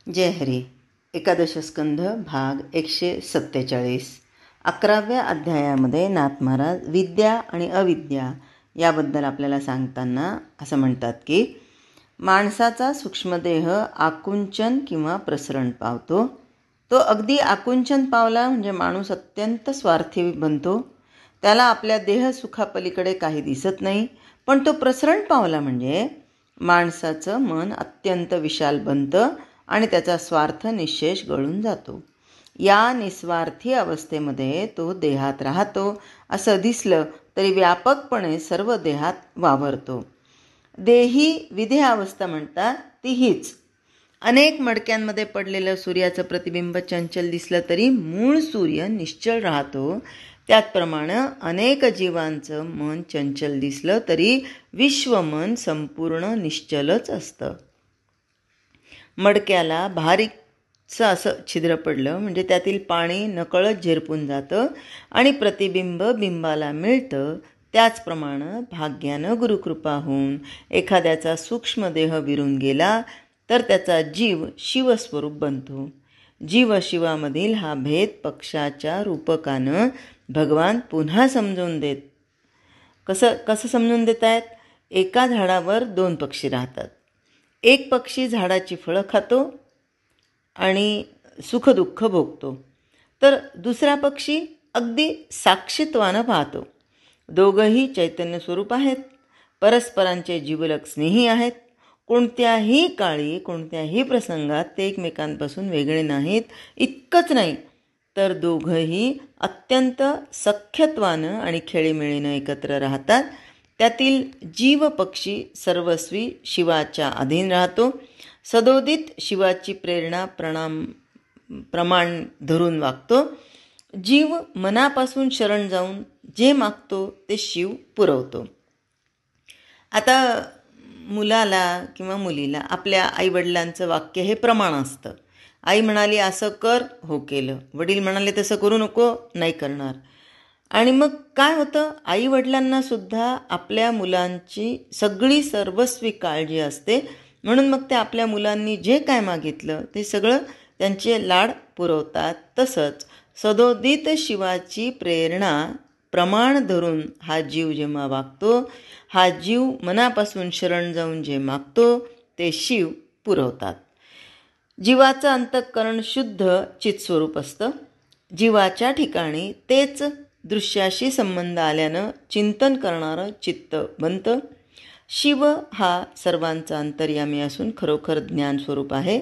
जय हरी. एकादश स्कंध भाग 147. 11व्या अध्यायामध्ये नाथ महाराज विद्या आणि अविद्या याबद्दल आपल्याला सांगताना असं म्हणतात की माणसाचा सूक्ष्मदेह आकुंचन किंवा प्रसरण पावतो. तो अगदी आकुंचन पावला म्हणजे माणूस अत्यंत स्वार्थी बनतो. त्याला आपल्या देहसुखापलीकडे काही दिसत नाही. पण तो प्रसरण पावला म्हणजे माणसाचं मन अत्यंत विशाल बनतं आणि त्याचा स्वार्थ निःशेष गळून जातो. या निस्वार्थी अवस्थेमध्ये तो देहात राहतो. असं दिसलं तरी व्यापकपणे सर्व देहात वावरतो. देही विधेय अवस्था म्हणतात ती हीच. अनेक मडक्यांमध्ये पडलेलं सूर्याचं प्रतिबिंब चंचल दिसलं तरी मूळ सूर्य निश्चल राहतो. त्याचप्रमाणे अनेक जीवांचं मन चंचल दिसलं तरी विश्वमन संपूर्ण निश्चलच असतं. मडक्याला बारीकचं असं छिद्र पडलं म्हणजे त्यातील पाणी नकळत झिरपून जातं आणि प्रतिबिंब बिंबाला मिळतं. त्याचप्रमाणे भाग्यानं गुरुकृपा होऊन एखाद्याचा सूक्ष्मदेह विरून गेला तर त्याचा जीव शिवस्वरूप बनतो. जीवशिवामधील हा भेद पक्षाच्या रूपकानं भगवान पुन्हा समजून देत. कसं समजून देत आहेत? एका झाडावर 2 पक्षी राहतात. एक पक्षी झाडाची फळं खातो आणि सुखदुःख भोगतो, तर दुसरा पक्षी अगदी साक्षीत्वानं पाहतो. दोघंही चैतन्य स्वरूप आहेत, परस्परांचे जिवलग स्नेही आहेत. कोणत्याही काळी कोणत्याही प्रसंगात ते एकमेकांपासून वेगळे नाहीत. इतकंच नाही तर दोघंही अत्यंत सख्यत्वानं आणि खेळीमेळीनं एकत्र राहतात. त्यातील जीव पक्षी सर्वस्वी शिवाच्या अधीन राहतो. सदोदित शिवाची प्रेरणा प्रमाण धरून वागतो. जीव मनापासून शरण जाऊन जे मागतो ते शिव पुरवतो. आता मुलाला किंवा मुलीला आपल्या आईवडिलांचं वाक्य हे प्रमाण असतं. आई म्हणाली असं कर, हो केलं. वडील म्हणाले तसं करू नको, नाही करणार. आणि मग काय होतं, आईवडिलांनासुद्धा आपल्या मुलांची सगळी सर्वस्वी काळजी असते. म्हणून मग ते आपल्या मुलांनी जे काय मागितलं ते सगळं त्यांचे लाड पुरवतात. तसंच सदोदित शिवाची प्रेरणा प्रमाण धरून हा जीव जेव्हा वागतो, हा जीव मनापासून शरण जाऊन जे मागतो ते शिव पुरवतात. जीवाचं अंतःकरण शुद्ध चित्स्वरूप असतं. जीवाच्या ठिकाणी तेच दृश्याशी संबंध आल्यानं चिंतन करणारं चित्त बनतं. शिव हा सर्वांचा अंतर्यामी असून खरोखर ज्ञानस्वरूप आहे.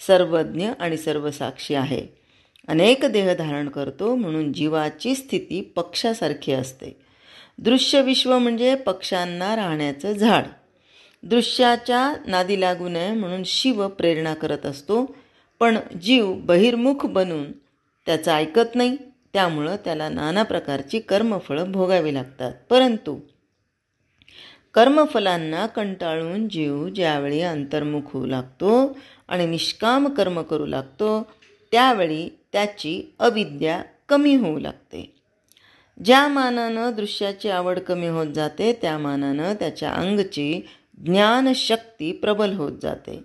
सर्वज्ञ आणि सर्वसाक्षी आहे. अनेक देह धारण करतो म्हणून जीवाची स्थिती पक्षासारखी असते. दृश्य विश्व म्हणजे पक्षांना राहण्याचं झाड. दृश्याच्या नादी लागू नये म्हणून शिव प्रेरणा करत असतो. पण जीव बहिर्मुख बनून त्याचं ऐकत नाही. त्यामुळं त्याला नाना प्रकारची कर्मफळं भोगावी लागतात. परंतु कर्मफलांना कंटाळून जीव ज्यावेळी अंतर्मुख होऊ लागतो आणि निष्काम कर्म करू लागतो त्यावेळी त्याची अविद्या कमी होऊ लागते. ज्या मानानं दृश्याची आवड कमी होत जाते त्या मानानं त्याच्या अंगची ज्ञानशक्ती प्रबल होत जाते.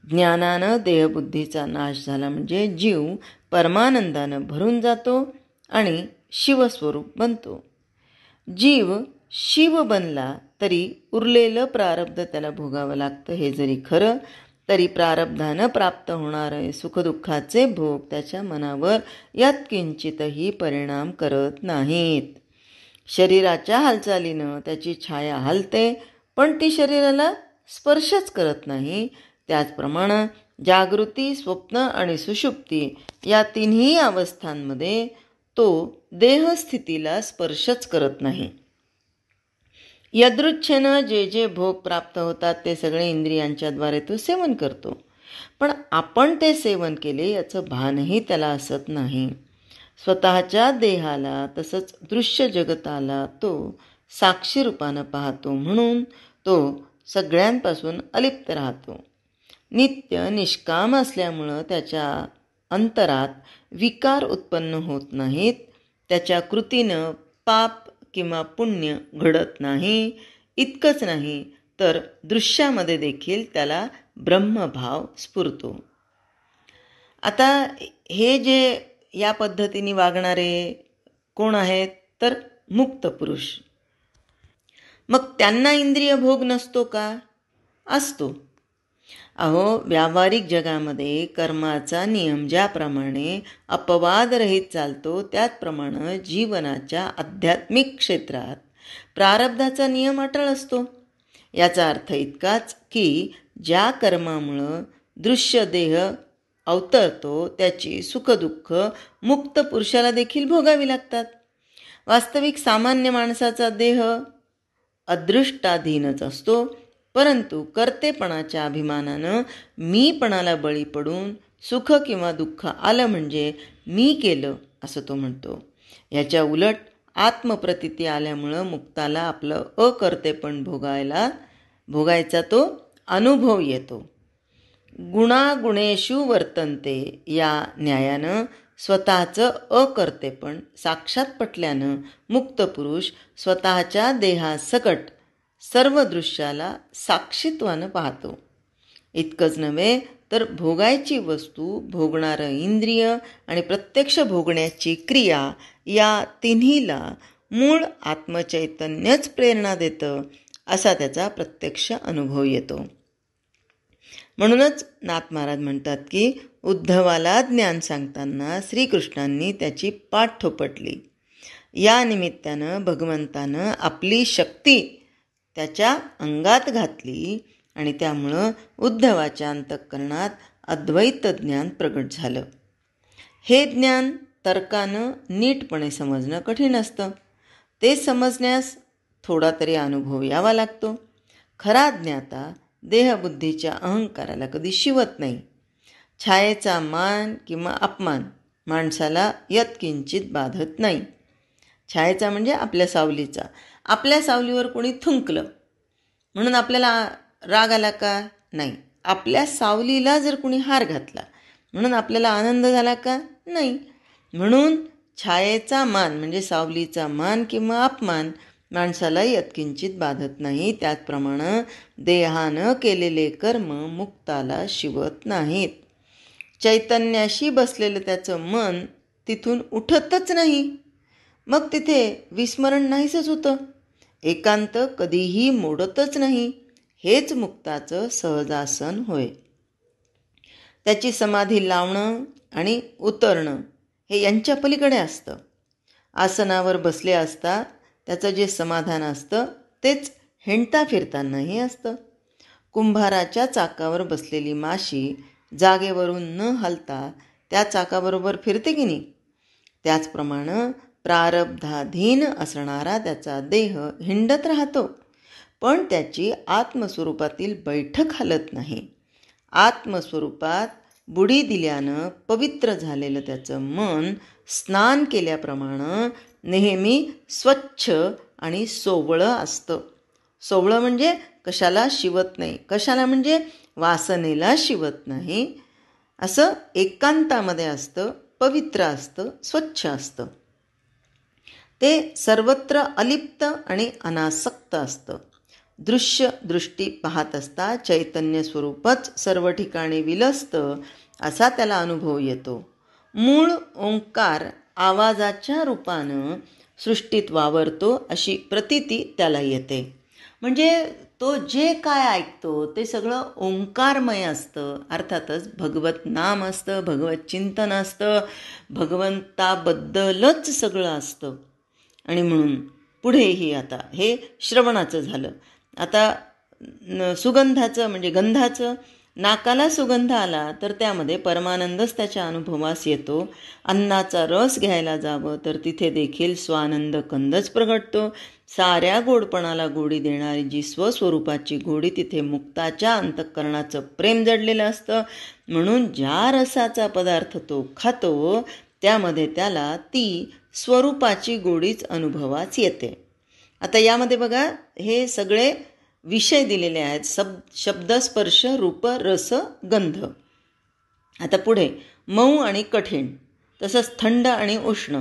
ज्ञानानं देहबुद्धीचा नाश झाला म्हणजे जीव परमानंदानं भरून जातो आणि शिवस्वरूप बनतो. जीव शिव बनला तरी उरलेलं प्रारब्ध त्याला भोगावं लागतं. हे जरी खरं तरी प्रारब्धानं प्राप्त होणारे सुखदुःखाचे भोग त्याच्या मनावर यत्किंचितही परिणाम करत नाहीत. शरीराच्या हालचालीनं त्याची छाया हलते पण ती शरीराला स्पर्शच करत नाही. त्याचप्रमाणे जागृती, स्वप्न आणि सुषुप्ती या तिन्ही अवस्थांमध्ये तो देहस्थितीला स्पर्शच करत नाही. यदृच्छेनं जे जे भोग प्राप्त होतात ते सगळे इंद्रियांच्याद्वारे तो सेवन करतो. पण आपण ते सेवन केले याचं भानही त्याला असत नाही. स्वतःच्या देहाला तसंच दृश्य जगताला तो साक्षी रूपानं पाहतो म्हणून तो सगळ्यांपासून अलिप्त राहतो. नित्य निष्काम असल्यामुळं त्याच्या अंतरात विकार उत्पन्न होत नाहीत. त्याच्या कृतीनं पाप किंवा पुण्य घडत नाही. इतकंच नाही तर दृश्यामध्ये देखील त्याला ब्रह्मभाव स्फुरतो. आता हे जे या पद्धतीने वागणारे कोण आहेत, तर मुक्त पुरुष. मग त्यांना इंद्रिय भोग नसतो का? असतो. अहो, व्यावहारिक जगामध्ये कर्माचा नियम ज्याप्रमाणे अपवादरहित चालतो, त्याचप्रमाणे जीवनाच्या आध्यात्मिक क्षेत्रात प्रारब्धाचा नियम अटळ असतो. याचा अर्थ इतकाच की ज्या कर्मामुळं दृश्य देह अवतरतो त्याची सुखदुःख मुक्त पुरुषाला देखील भोगावी लागतात. वास्तविक सामान्य माणसाचा देह अदृष्टाधीनच असतो, परंतु कर्तेपणाच्या अभिमानानं मीपणाला बळी पडून सुख किंवा दुःख आलं म्हणजे मी केलं असं तो म्हणतो. याच्या उलट आत्मप्रतीती आल्यामुळं मुक्ताला आपलं अकर्तेपण भोगायचा तो अनुभव येतो. गुणागुणेषु वर्तन्ते या न्यायानं स्वतःचं अकर्तेपण साक्षात पटल्यानं मुक्त पुरुष स्वतःच्या देहासकट सर्व दृश्याला साक्षीत्वानं पाहतो. इतकंच नव्हे तर भोगायची वस्तू, भोगणारं इंद्रिय आणि प्रत्यक्ष भोगण्याची क्रिया या तिन्हीला मूळ आत्मचैतन्यच प्रेरणा देतं, असा त्याचा प्रत्यक्ष अनुभव येतो. म्हणूनच नाथ महाराज म्हणतात की उद्धवाला ज्ञान सांगताना श्रीकृष्णांनी त्याची पाठ थोपटली. या निमित्तानं भगवंतानं आपली शक्ती त्याच्या अंगात घातली आणि त्यामुळं उद्धवाच्या अंतःकरणात अद्वैत ज्ञान प्रगट झालं. हे ज्ञान तर्कानं नीटपणे समजणं कठीण असतं. ते समजण्यास थोडा तरी अनुभव यावा लागतो. खरा ज्ञाता देहबुद्धीच्या अहंकाराला कधी शिवत नाही. छायेचा मान किंवा अपमान माणसाला यत्किंचित बाधत नाही. छायेचा म्हणजे आपल्या सावलीचा. आपल्या सावलीवर कोणी थुंकलं म्हणून आपल्याला राग आला का? नाही. आपल्या सावलीला जर कोणी हार घातला म्हणून आपल्याला आनंद झाला का? नाही. म्हणून छायेचा मान म्हणजे सावलीचा मान किंवा अपमान माणसाला यत्किंचित बाधत नाही. त्याचप्रमाणे देहानं केलेले कर्म मुक्ताला शिवत नाहीत. चैतन्याशी बसलेलं त्याचं मन तिथून उठतच नाही. मग तिथे विस्मरण नाहीसच होतं. एकांत कधीही मोडतच नाही. हेच मुक्ताचं सहजासन होय. त्याची समाधी लावणं आणि उतरणं हे यांच्या पलीकडे असतं. आसनावर बसले असता त्याचं जे समाधान असतं तेच हिंडता फिरतानाही असतं. कुंभाराच्या चाकावर बसलेली माशी जागेवरून न हलता त्या चाकाबरोबर फिरते की नाही, त्याचप्रमाणे प्रारब्धाधीन असणारा त्याचा देह हिंडत राहतो, पण त्याची आत्मस्वरूपातील बैठक हलत नाही. आत्मस्वरूपात बुडी दिल्यानं पवित्र झालेलं त्याचं मन स्नान केल्याप्रमाणे नेहमी स्वच्छ आणि सोवळं असतं. सोवळं म्हणजे कशाला शिवत नाही, कशाला म्हणजे वासनेला शिवत नाही. असं एकांतामध्ये असतं, पवित्र असतं, स्वच्छ असतं. ते सर्वत्र अलिप्त आणि अनासक्त असतं. दृष्टी पाहत असता चैतन्य स्वरूपच सर्व ठिकाणी विलसतं असा त्याला अनुभव येतो. मूळ ओंकार आवाजाच्या रूपानं सृष्टीत वावरतो अशी प्रतीती त्याला येते. म्हणजे तो जे काय ऐकतो ते सगळं ओंकारमय असतं. अर्थातच भगवत नाम असतं, भगवत चिंतन असतं, भगवंताबद्दलच सगळं असतं. आणि म्हणून पुढेही आता हे श्रवणाचं झालं. आता सुगंधाचं म्हणजे गंधाचं, नाकाला सुगंध आला तर त्यामध्ये परमानंदच त्याच्या अनुभवास येतो. अन्नाचा रस घ्यायला जावं तर तिथे देखील स्वानंद कंदच प्रगटतो. साऱ्या गोडपणाला गोडी देणारी जी स्वस्वरूपाची गोडी तिथे मुक्ताच्या अंतःकरणाचं प्रेम जडलेलं असतं. म्हणून ज्या रसाचा पदार्थ तो खातो त्यामध्ये त्याला ती स्वरूपाची गोडीच अनुभवास येते. आता यामध्ये बघा हे सगळे विषय दिलेले आहेत. शब्द, स्पर्श, रूप, रस, गंध. आता पुढे मऊ आणि कठीण, तसंच थंड आणि उष्ण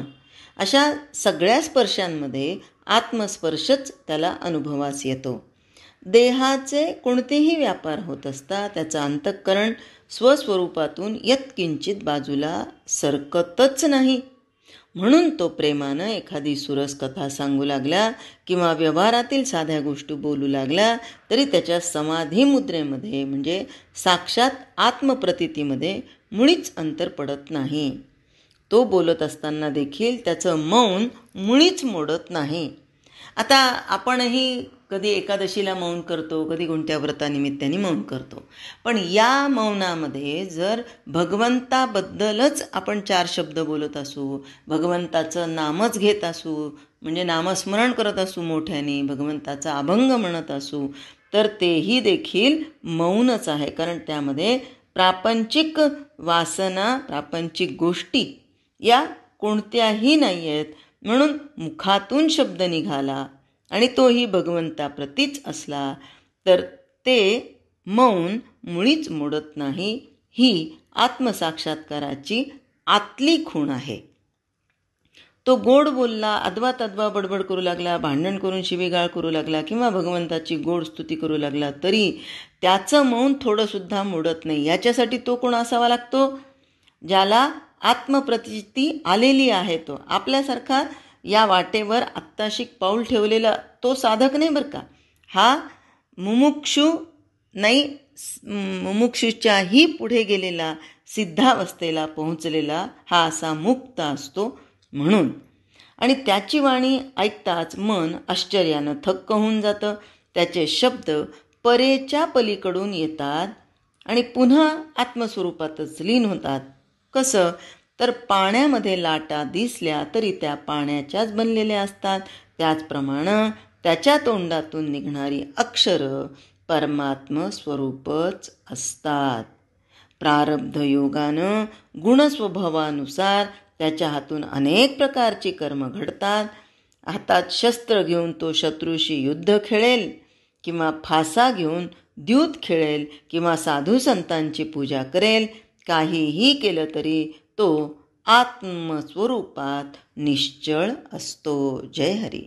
अशा सगळ्या स्पर्शांमध्ये आत्मस्पर्शच त्याला अनुभवास येतो. देहाचे कोणतेही व्यापार होत असता त्याचं अंतःकरण स्वस्वरूपातून यत्किंचित बाजूला सरकतच नाही. म्हणून तो प्रेमानं एखादी सुरस कथा सांगू लागला किंवा व्यवहारातील साध्या गोष्टी बोलू लागला तरी त्याच्या समाधी मुद्रेमध्ये म्हणजे साक्षात आत्मप्रतीतीमध्ये मुळीच अंतर पडत नाही. तो बोलत असताना देखील त्याचं मौन मुळीच मोडत नाही. आता आपणही कधी एकादशीला मौन करतो, कधी कोणत्या व्रतानिमित्ताने मौन करतो. पण या मौनामध्ये जर भगवंताबद्दलच आपण 4 शब्द बोलत असू, भगवंताचं नामच घेत असू, म्हणजे नामस्मरण करत असू मोठ्याने, भगवंताचा अभंग म्हणत असू, तर तेही देखील मौनच आहे. कारण त्यामध्ये प्रापंचिक वासना, प्रापंचिक गोष्टी या कोणत्याही नाही आहेत. म्हणून मुखातून शब्द निघाला आणि तोही भगवंताप्रतीच असला तर ते मौन मुळीच मोडत नाही. ही आत्मसाक्षात्काराची आतली खूण आहे. तो गोड बोलला, अद्वा तद्वा बडबड करू लागला, भांडण करून शिवीगाळ करू लागला किंवा भगवंताची गोड स्तुती करू लागला तरी त्याचं मौन थोडंसुद्धा मोडत नाही. याच्यासाठी तो कोण असावा लागतो? ज्याला आत्मप्रतीती आलेली आहे. तो आपल्यासारखा या वाटेवर आत्ताशिक पाऊल ठेवलेला तो साधक नाही बरं का. हा मुमुक्षू नाही, मुमुक्षूच्याही पुढे गेलेला, सिद्धावस्थेला पोहोचलेला हा असा मुक्त असतो. म्हणून आणि त्याची वाणी ऐकताच मन आश्चर्यानं थक्क होऊन जातं. त्याचे शब्द परेच्या पलीकडून येतात आणि पुन्हा आत्मस्वरूपातच लीन होतात. कसं? तर पाण्यामध्ये लाटा दिसल्या तरी त्या पाण्याच्याच बनलेल्या असतात. त्याचप्रमाणे त्याच्या तोंडातून निघणारी अक्षरं परमात्म स्वरूपच असतात. प्रारब्ध योगानं गुणस्वभावानुसार त्याच्या हातून अनेक प्रकारची कर्म घडतात. हातात शस्त्र घेऊन तो शत्रूशी युद्ध खेळेल किंवा फासा घेऊन द्यूत खेळेल किंवा साधू संतांची पूजा करेल. काहीही केलं तरी तो आत्मस्वरूपात निश्चळ असतो. जय हरी.